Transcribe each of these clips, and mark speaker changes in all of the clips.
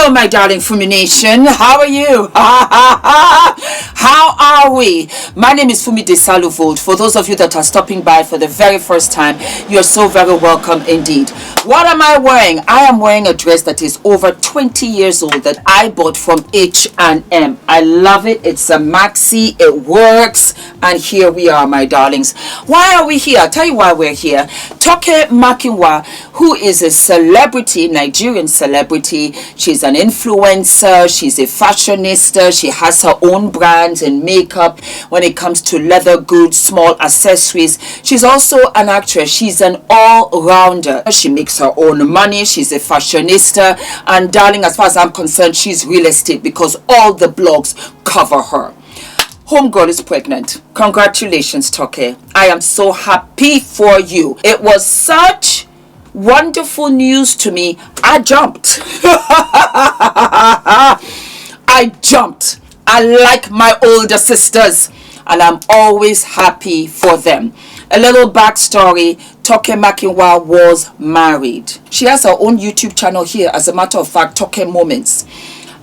Speaker 1: Hello, my darling Fumi Nation. How are you? How are we? My name is Fumidesaluvold. For those of you that are stopping by for the very first time, you're so very welcome indeed. What am I wearing? I am wearing a dress that is over 20 years old that I bought from H&M. I love it. It's a maxi. It works. And here we are, my darlings. Why are we here? I'll tell you why we're here. Toke Makinwa, who is a celebrity, Nigerian celebrity. She's an influencer. She's a fashionista. She has her own brands and makeup when it comes to leather goods, small accessories. She's also an actress. She's an all-rounder. She makes her own money. She's a fashionista. And darling, as far as I'm concerned, she's real estate because all the blogs cover her. Homegirl is pregnant. Congratulations, Toke. I am so happy for you. It was such wonderful news to me. I jumped. I jumped. I like my older sisters and I'm always happy for them. A little backstory. Toke Makinwa was married. She has her own YouTube channel here, as a matter of fact, Toke Moments.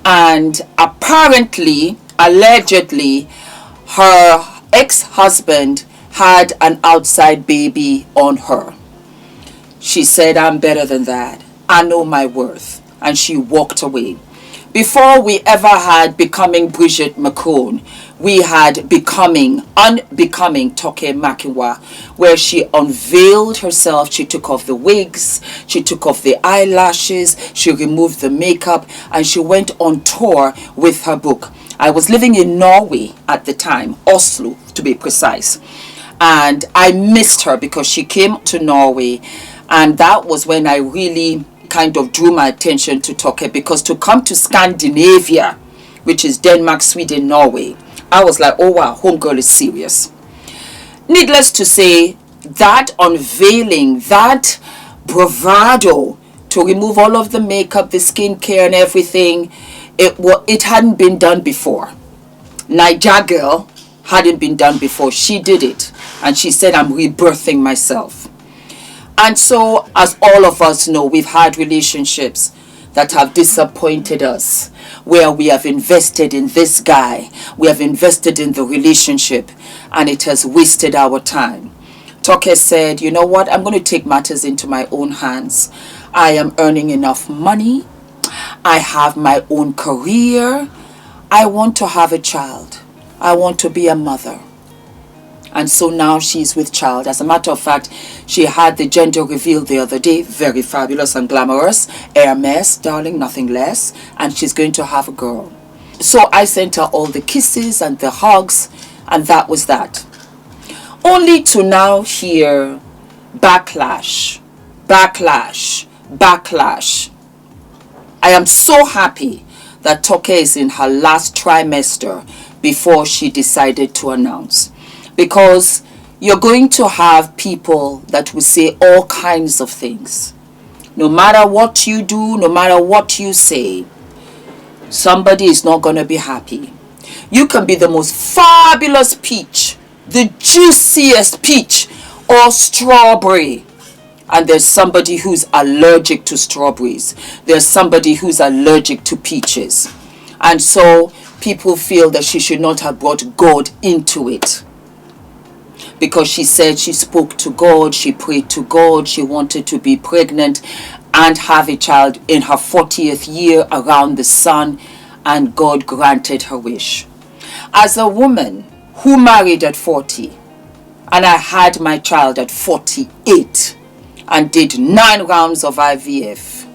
Speaker 1: And apparently, allegedly, her ex-husband had an outside baby on her. She said, I'm better than that. I know my worth. And she walked away. Before we ever had becoming Bridget Macron, we had unbecoming Toke Makinwa, where she unveiled herself. She took off the wigs, she took off the eyelashes, she removed the makeup, and she went on tour with her book. I was living in Norway at the time, Oslo to be precise, and I missed her because she came to Norway, and that was when I really kind of drew my attention to Toke, because to come to Scandinavia, which is Denmark, Sweden, Norway, I was like, oh wow, homegirl is serious. Needless to say, that unveiling, that bravado to remove all of the makeup, the skincare and everything, it hadn't been done before. Niger girl hadn't been done before. She did it. And she said, I'm rebirthing myself. And so, as all of us know, we've had relationships that have disappointed us, where we have invested in this guy, we have invested in the relationship, and it has wasted our time. Toke said, you know what, I'm going to take matters into my own hands. I am earning enough money. I have my own career. I want to have a child. I want to be a mother. And so now she's with child. As a matter of fact, she had the gender reveal the other day. Very fabulous and glamorous. Hermes, darling, nothing less. And she's going to have a girl. So I sent her all the kisses and the hugs. And that was that. Only to now hear backlash, backlash, backlash. I am so happy that Toke is in her last trimester before she decided to announce. Because you're going to have people that will say all kinds of things. No matter what you do, no matter what you say, somebody is not going to be happy. You can be the most fabulous peach, the juiciest peach, or strawberry. And there's somebody who's allergic to strawberries. There's somebody who's allergic to peaches. And so people feel that she should not have brought God into it. Because she said she spoke to God, she prayed to God, she wanted to be pregnant and have a child in her 40th year around the sun, and God granted her wish. As a woman who married at 40, and I had my child at 48, and did 9 rounds of IVF,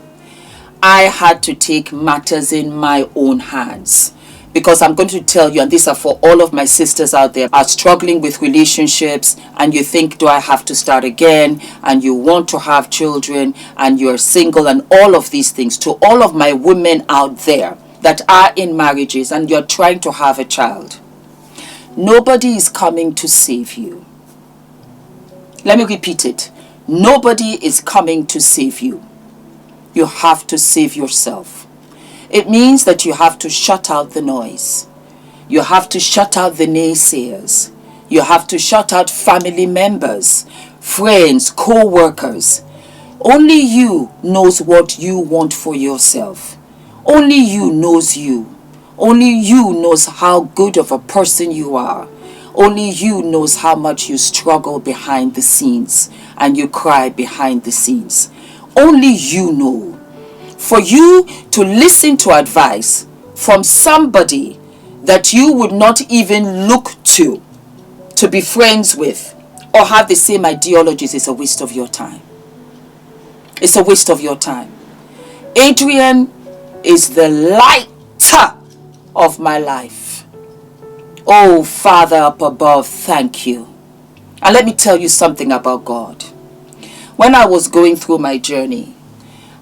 Speaker 1: I had to take matters in my own hands. Because I'm going to tell you, and these are for all of my sisters out there, are struggling with relationships, and you think, do I have to start again? And you want to have children, and you're single, and all of these things. To all of my women out there that are in marriages, and you're trying to have a child, nobody is coming to save you. Let me repeat it. Nobody is coming to save you. You have to save yourself. It means that you have to shut out the noise. You have to shut out the naysayers. You have to shut out family members, friends, co-workers. Only you knows what you want for yourself. Only you knows you. Only you knows how good of a person you are. Only you knows how much you struggle behind the scenes and you cry behind the scenes. Only you know. For you to listen to advice from somebody that you would not even look to be friends with, or have the same ideologies, is a waste of your time. It's a waste of your time. Adrian is the lighter of my life. Oh, Father up above, thank you. And let me tell you something about God. When I was going through my journey,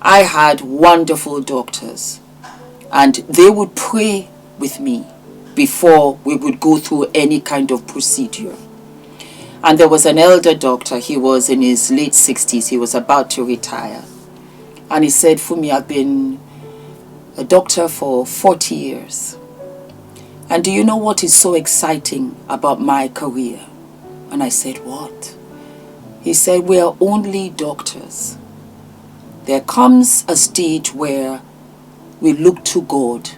Speaker 1: I had wonderful doctors, and they would pray with me before we would go through any kind of procedure. And there was an elder doctor. He was in his late 60s. He was about to retire. And he said, Fumi, I've been a doctor for 40 years. And do you know what is so exciting about my career? And I said, what? He said, we are only doctors. There comes a stage where we look to God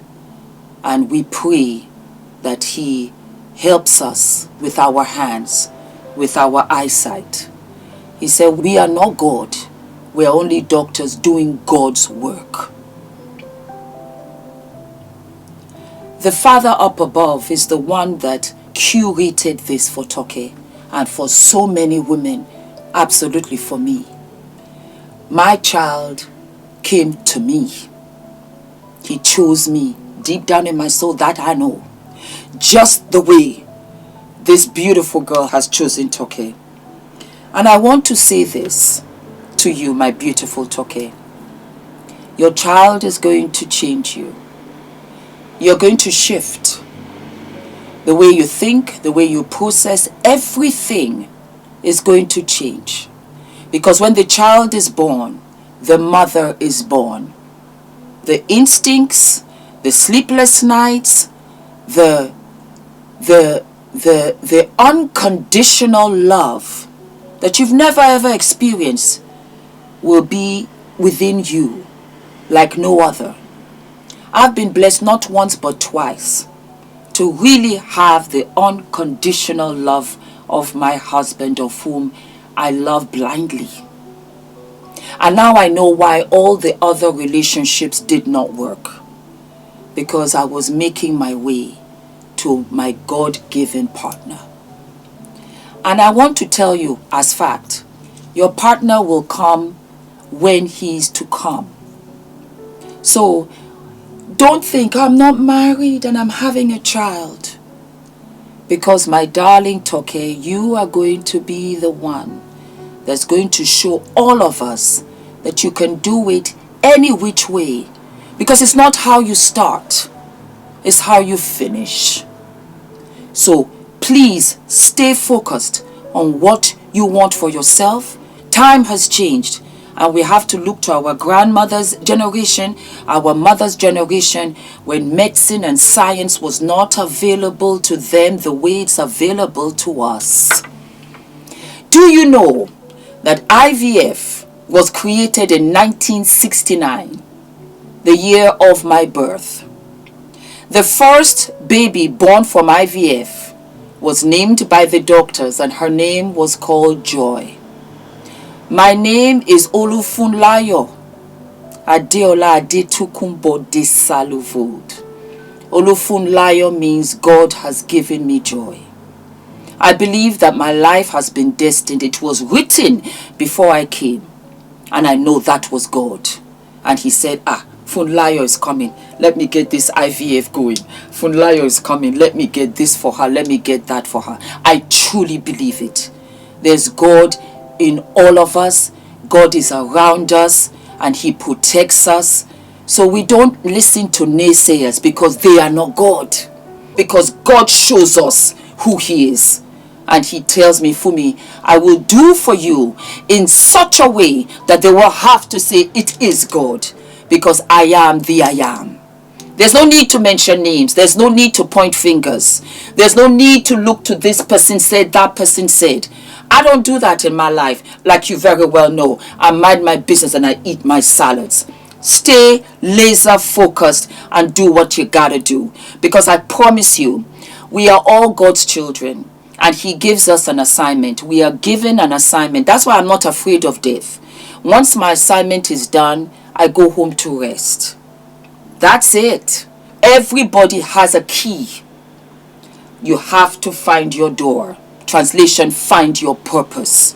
Speaker 1: and we pray that He helps us with our hands, with our eyesight. He said, we are not God. We are only doctors doing God's work. The Father up above is the one that curated this for Toke and for so many women, absolutely for me. My child came to me. He chose me deep down in my soul, that I know. Just the way this beautiful girl has chosen Toke. And I want to say this to you, my beautiful Toke. Your child is going to change you. You're going to shift. The way you think, the way you process, everything is going to change. Because when the child is born, the mother is born. The instincts, the sleepless nights, the unconditional love that you've never ever experienced will be within you like no other. I've been blessed not once but twice to really have the unconditional love of my husband, of whom I love blindly. And now I know why all the other relationships did not work. Because I was making my way to my God-given partner. And I want to tell you as fact, your partner will come when he's to come. So don't think I'm not married and I'm having a child. Because my darling Toke, you are going to be the one that's going to show all of us that you can do it any which way. Because it's not how you start, it's how you finish. So please stay focused on what you want for yourself. Time has changed. And we have to look to our grandmother's generation, our mother's generation, when medicine and science was not available to them the way it's available to us. Do you know that IVF was created in 1969, the year of my birth? The first baby born from IVF was named by the doctors, and her name was called Joy. My name is Olufunlayo Adeola Adetukumbo Desalu-Vold. Olufunlayo means God has given me joy. I believe that my life has been destined. It was written before I came. And I know that was God. And He said, Funlayo is coming. Let me get this IVF going. Funlayo is coming. Let me get this for her. Let me get that for her. I truly believe it. There's God in all of us. God is around us and He protects us. So we don't listen to naysayers because they are not God. Because God shows us who He is. And He tells me, Fumi, I will do for you in such a way that they will have to say it is God. Because I am the I am. There's no need to mention names. There's no need to point fingers. There's no need to look to this person said, that person said. I don't do that in my life, like you very well know. I mind my business and I eat my salads. Stay laser focused and do what you gotta do. Because I promise you, we are all God's children. And he gives us an assignment. We are given an assignment. That's why I'm not afraid of death. Once my assignment is done, I go home to rest. That's it. Everybody has a key. You have to find your door. Translation, find your purpose.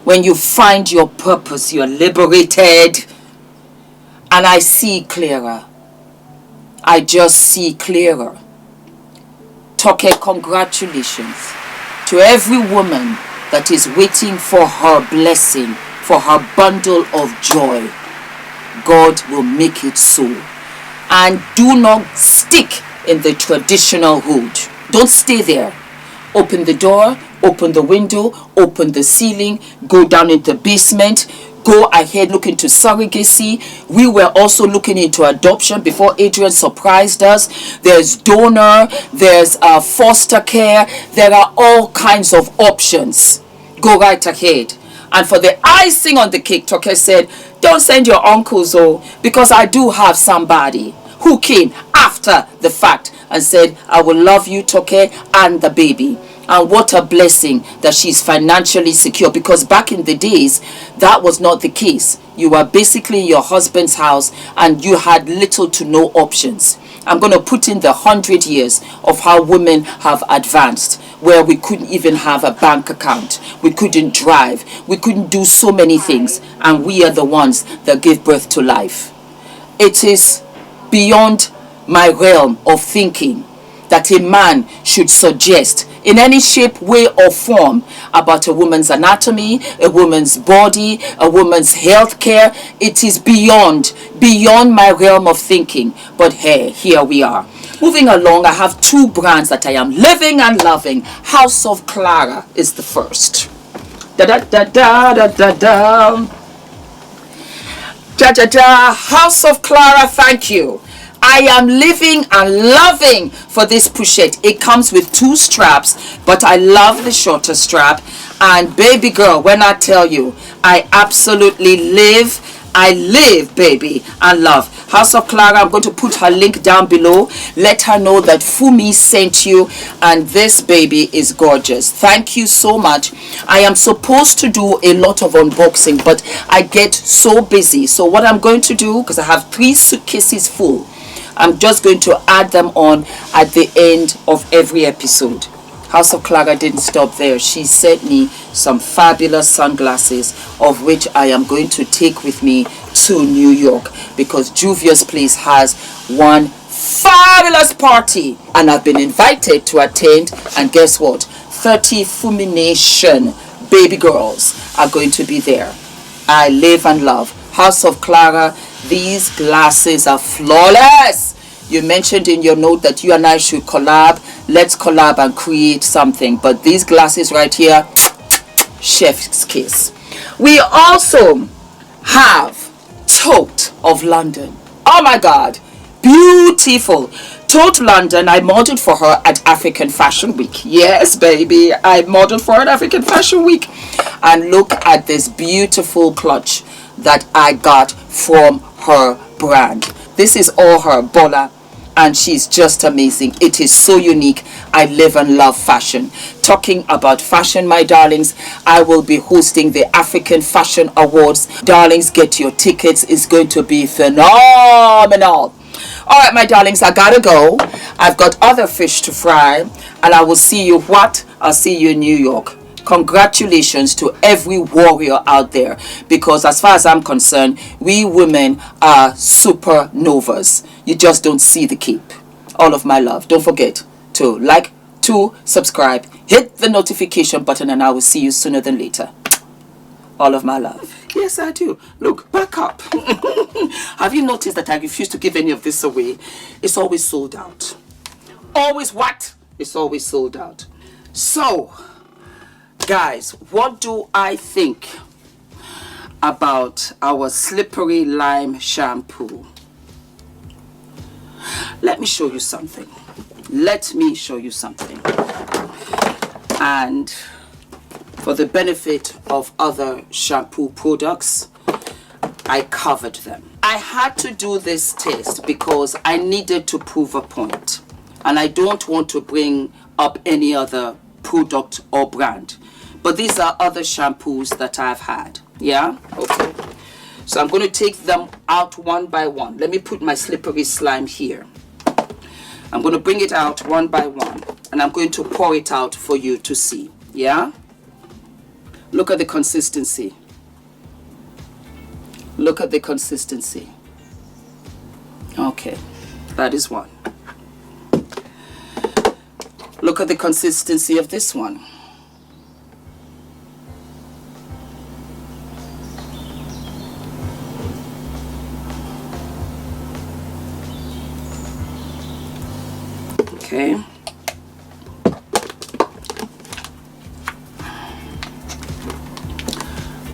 Speaker 1: When you find your purpose, you're liberated. And I see clearer. I just see clearer. Toke, congratulations to every woman that is waiting for her blessing, for her bundle of joy. God will make it so. And do not stick in the traditional route. Don't stay there. Open the door, open the window, open the ceiling, go down in the basement, go ahead, look into surrogacy. We were also looking into adoption before Adrian surprised us. There's donor, there's foster care. There are all kinds of options. Go right ahead. And for the icing on the cake, Toke said, don't send your uncles, because I do have somebody who came after the fact and said, I will love you, Toke, and the baby. And what a blessing that she's financially secure, because back in the days, that was not the case. You were basically in your husband's house and you had little to no options. I'm going to put in the 100 years of how women have advanced, where we couldn't even have a bank account. We couldn't drive. We couldn't do so many things. And we are the ones that give birth to life. It is beyond my realm of thinking that a man should suggest in any shape, way or form about a woman's anatomy, a woman's body, a woman's health care. It is beyond my realm of thinking. But hey, here we are. Moving along, I have two brands that I am living and loving. House of Clara is the first. Da da da da da da da. Da da da. House of Clara, thank you. I am living and loving for this pochette. It comes with two straps, but I love the shorter strap. And baby girl, when I tell you, I absolutely live, baby, and love. House of Clara, I'm going to put her link down below. Let her know that Fumi sent you, and this baby is gorgeous. Thank you so much. I am supposed to do a lot of unboxing, but I get so busy. So what I'm going to do, because I have 3 suitcases full, I'm just going to add them on at the end of every episode. House of Clara didn't stop there. She sent me some fabulous sunglasses, of which I am going to take with me to New York, because Juvia's place has one fabulous party and I've been invited to attend. And guess what? 30 Fumination baby girls are going to be there. I live and love. House of Clara, these glasses are flawless. You mentioned in your note that you and I should collab. Let's collab and create something. But these glasses right here, chef's kiss. We also have Tote of London. Oh my God, beautiful. Tote London, I modeled for her at African Fashion Week. Yes, baby, I modeled for her at African Fashion Week. And look at this beautiful clutch that I got from her brand. This is all her, Bola, and she's just amazing. It is so unique. I live and love fashion. Talking about fashion, my darlings, I will be hosting the African Fashion Awards. Darlings, get your tickets. It's going to be phenomenal. All right, my darlings, I gotta go. I've got other fish to fry, and I will see you I'll see you in New York. Congratulations to every warrior out there, because as far as I'm concerned, we women are supernovas. You just don't see the cape. All of my love. Don't forget to like, to subscribe, hit the notification button, and I will see you sooner than later. All of my love. Yes, I do. Look, back up. Have you noticed that I refuse to give any of this away? It's always sold out. Always what? It's always sold out. So, guys, what do I think about our slippery lime shampoo? Let me show you something. Let me show you something. And for the benefit of other shampoo products, I covered them. I had to do this test because I needed to prove a point, and I don't want to bring up any other product or brand, but these are other shampoos that I've had. Yeah, okay, so I'm going to take them out one by one. Let me put my slippery slime here. I'm going to bring it out one by one, and I'm going to pour it out for you to see. Yeah, look at the consistency. Look at the consistency. Okay, that is one. Look at the consistency of this one. Okay.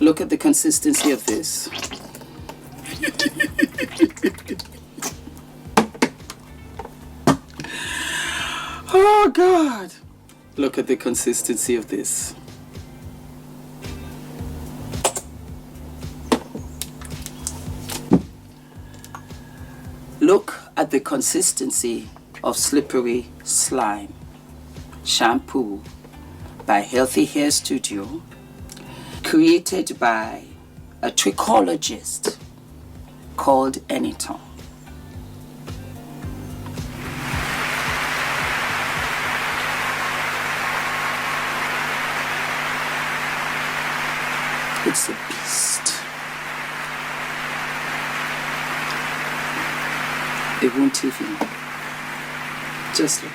Speaker 1: Look at the consistency of this. Oh God. Look at the consistency of this. Look at the consistency of slippery slime shampoo by Healthy Hair Studio, created by a trichologist called ENITAN. It's a beast. It won't even. Just look.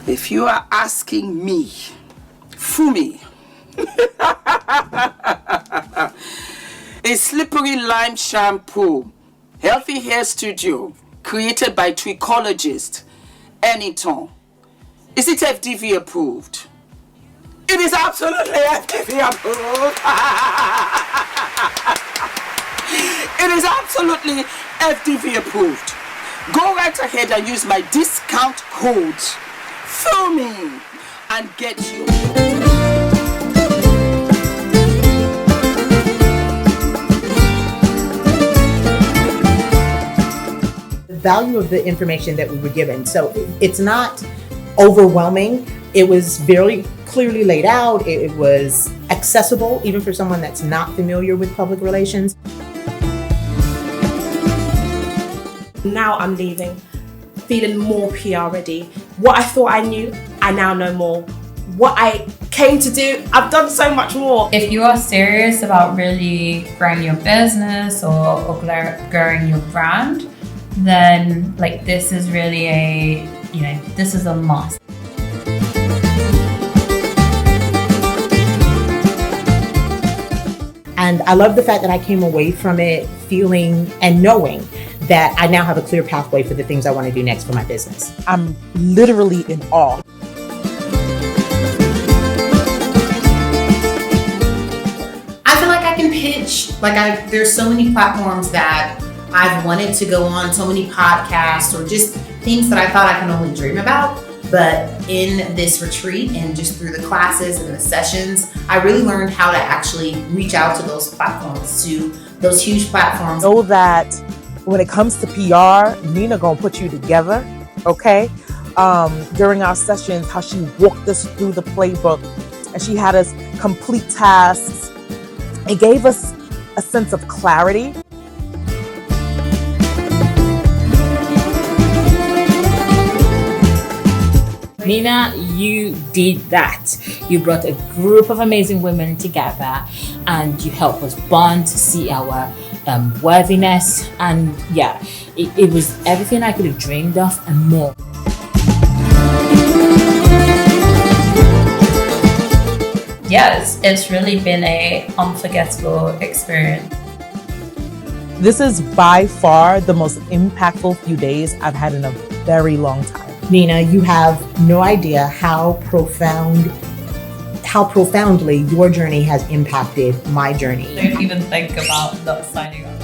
Speaker 1: If you are asking me, Fumi, a slippery lime shampoo, Healthy Hair Studio, created by trichologist ENITAN, is it FDV approved? It is absolutely FDV approved. It is absolutely FDV approved. Go right ahead and use my discount code Fumi and get you.
Speaker 2: The value of the information that we were given. So it's not overwhelming. It was very clearly laid out. It was accessible, even for someone that's not familiar with public relations.
Speaker 3: Now I'm leaving, feeling more PR ready. What I thought I knew, I now know more. What I came to do, I've done so much more.
Speaker 4: If you are serious about really growing your business or growing your brand, then like this is really this is a must.
Speaker 2: And I love the fact that I came away from it feeling and knowing that I now have a clear pathway for the things I want to do next for my business.
Speaker 5: I'm literally in awe.
Speaker 6: I feel like I can pitch. There's so many platforms that I've wanted to go on, so many podcasts or just things that I thought I can only dream about. But in this retreat and just through the classes and the sessions, I really learned how to actually reach out to those platforms, to those huge platforms.
Speaker 5: Know that when it comes to PR, Nina gonna put you together, okay? During our sessions, how she walked us through the playbook and she had us complete tasks. It gave us a sense of clarity.
Speaker 7: Nina, you did that. You brought a group of amazing women together and you helped us bond, see our worthiness, and yeah, it was everything I could have dreamed of and more.
Speaker 4: Yes, it's really been a unforgettable experience.
Speaker 5: This is by far the most impactful few days I've had in a very long time.
Speaker 2: Nina, you have no idea how profoundly your journey has impacted my journey.
Speaker 4: Don't even think about not signing up.